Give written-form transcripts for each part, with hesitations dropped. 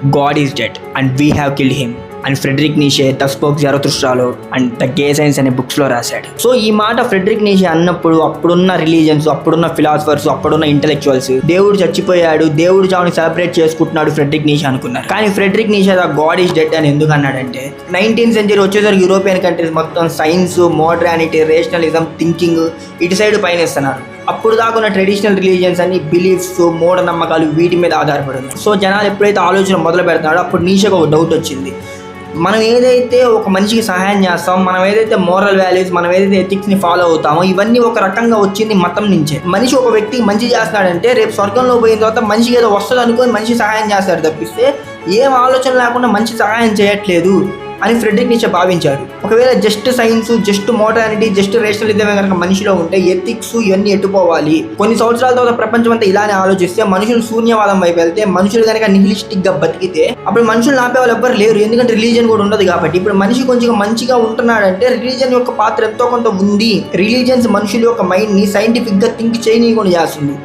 God is dead and we have killed him. And Friedrich Nietzsche the spoke జరతుష్ట్రాలో and the gay science అనే బుక్స్లో రాశాడు. So ఈ మాట ఫ్రెడరిక్ నీషే అన్నప్పుడు అప్పుడున్న రిలీజన్స్, అప్పుడున్న ఫిలాసఫర్స్, అప్పుడున్న ఇంటెలెక్చువల్స్ దేవుడు చచ్చిపోయాడు, దేవుడు చావుని సెలబ్రేట్ చేసుకుంటున్నాడు ఫ్రెడరిక్ నీషే అనుకున్నారు. కానీ Friedrich Nietzsche the God is dead అని ఎందుకు అన్నాడంటే 19th century వచ్చేసరికి యూరోపియన్ కంట్రీస్ మొత్తం సైన్స్, మోడర్నిటీ, రేషనలిజం, థింకింగ్ ఇటు సైడ్ పైన ఇస్తున్నారు. అప్పుడు దాకా ఉన్న ట్రెడిషనల్ రిలీజియన్స్ అన్ని బిలీఫ్స్, మూఢనమ్మకాలు వీటి మీద ఆధారపడి ఉన్నాయి. సో జనాలు ఎప్పుడైతే ఆలోచన మొదలు పెడతాడో అప్పుడు నీషేకి ఒక డౌట్ వచ్చింది. మనం ఏదైతే ఒక మనిషికి సహాయం చేస్తాం, మనం ఏదైతే మోరల్ వాల్యూస్, మనం ఏదైతే ఎథిక్స్ని ఫాలో అవుతామో ఇవన్నీ ఒక రకంగా వచ్చింది మతం నుంచే. మనిషి ఒక వ్యక్తికి మంచి చేస్తున్నాడంటే రేపు స్వర్గంలో పోయిన తర్వాత మనిషికి ఏదో వస్తుంది అనుకొని మనిషి సహాయం చేస్తాడు తప్పిస్తే ఏం ఆలోచన లేకుండా మనిషి సహాయం చేయట్లేదు అని ఫ్రెడరిక్ నీషే భావించాడు. ఒకవేళ just science, just modernity, just రేషనలిజమే కనుక మనిషిలో ఉంటే ఎథిక్స్ ఇవన్నీ ఎట్టుకోవాలి. కొన్ని సంవత్సరాల తర్వాత ప్రపంచం అంతా ఇలానే ఆలోచిస్తే, మనుషులు శూన్యవాదం వైపు వెళ్తే, మనుషులు కనుక నిహిలిస్టిక్ గా బతికితే అప్పుడు మనుషులు ఆపే వాళ్ళు ఎవ్వరు లేరు. ఎందుకంటే రిలీజన్ కూడా ఉండదు కాబట్టి. ఇప్పుడు మనిషి కొంచెం మంచిగా ఉంటున్నాడంటే రిలీజన్ యొక్క పాత్ర ఎంతో కొంత ఉంది. రిలీజన్స్ మనుషుల యొక్క మైండ్ ని సైంటిఫిక్ గా థింక్ చేయనీయకుండా చేస్తుంది.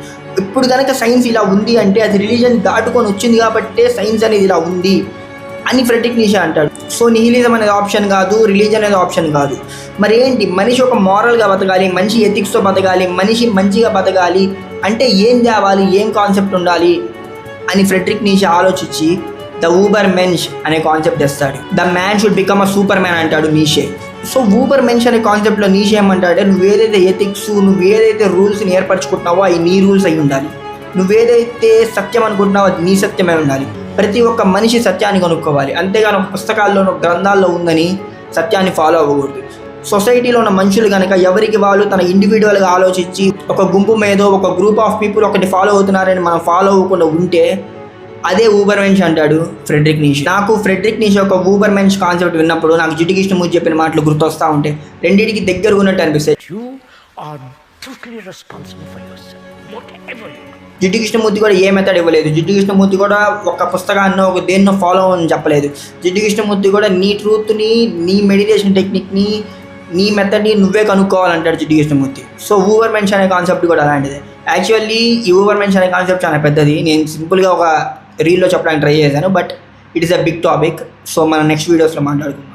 ఇప్పుడు కనుక సైన్స్ ఇలా ఉంది అంటే అది రిలీజన్ దాటుకొని వచ్చింది కాబట్టే సైన్స్ అనేది ఇలా ఉంది అని ఫ్రెడరిక్ నీషే అంటాడు. సో నిహిలిజం అనేది ఆప్షన్ కాదు, రిలీజన్ అనేది ఆప్షన్ కాదు. మరి ఏంటి, మనిషి ఒక మోరల్గా బతకాలి, మంచి ఎథిక్స్తో బతకాలి, మనిషి మంచిగా బతకాలి అంటే ఏం తేవాలి, ఏం కాన్సెప్ట్ ఉండాలి అని ఫ్రెడరిక్ నీషే ఆలోచించి ద ఊబర్ మెన్స్ అనే కాన్సెప్ట్ తెస్తాడు. The man should become a super man అంటాడు నీషే. సో ఊబర్ మెన్స్ అనే కాన్సెప్ట్లో నీషే ఏమంటాడంటే నువ్వేదైతే ఎథిక్స్, నువ్వేదైతే రూల్స్ని ఏర్పరచుకుంటున్నావో అవి నీ రూల్స్ అయి ఉండాలి. నువ్వేదైతే సత్యం అనుకుంటున్నావో అది నీ సత్యమై ఉండాలి. ప్రతి ఒక్క మనిషి సత్యాన్ని కనుక్కోవాలి, అంతేగాని ఒక పుస్తకాల్లోనూ గ్రంథాల్లో ఉందని సత్యాన్ని ఫాలో అవ్వకూడదు. సొసైటీలో ఉన్న మనుషులు కనుక ఎవరికి వాళ్ళు తన ఇండివిజువల్గా ఆలోచించి ఒక గుంపు మీదో, ఒక గ్రూప్ ఆఫ్ పీపుల్ ఒకటి ఫాలో అవుతున్నారని మనం ఫాలో అవ్వకుండా ఉంటే అదే ఊబర్ మెన్స్ అంటాడు ఫ్రెడరిక్ నీషే. నాకు ఫ్రెడరిక్ నీషే ఒక ఊబర్ మెన్స్ కాన్సెప్ట్ విన్నప్పుడు నాకు జిడ్డు కృష్ణమూర్తి చెప్పిన మాటలు గుర్తొస్తూ ఉంటే రెండింటికి దగ్గర ఉన్నట్టు అనిపిస్తాయి. జిడ్డు కృష్ణమూర్తి కూడా ఏ మెథడ్ ఇవ్వలేదు. జిడ్డు కృష్ణమూర్తి కూడా ఒక పుస్తకాన్ని ఒక దేన్నో ఫాలో అని చెప్పలేదు. జిడ్డు కృష్ణమూర్తి కూడా నీ ట్రూత్ని, నీ మెడిటేషన్ టెక్నిక్ని, నీ మెథడ్ని నువ్వే కనుక్కోవాలంటాడు Jiddu Krishnamurti. So Uber men's అనే కాన్సెప్ట్ కూడా అలాంటిదే. యాక్చువల్లీ ఈ ఊబర్ మెన్స్ అనే కాన్సెప్ట్ చాలా పెద్దది. నేను సింపుల్గా ఒక రీల్లో చెప్పడానికి ట్రై చేశాను, but it is a big topic. So మనం నెక్స్ట్ వీడియోస్లో మాట్లాడుకుందాం.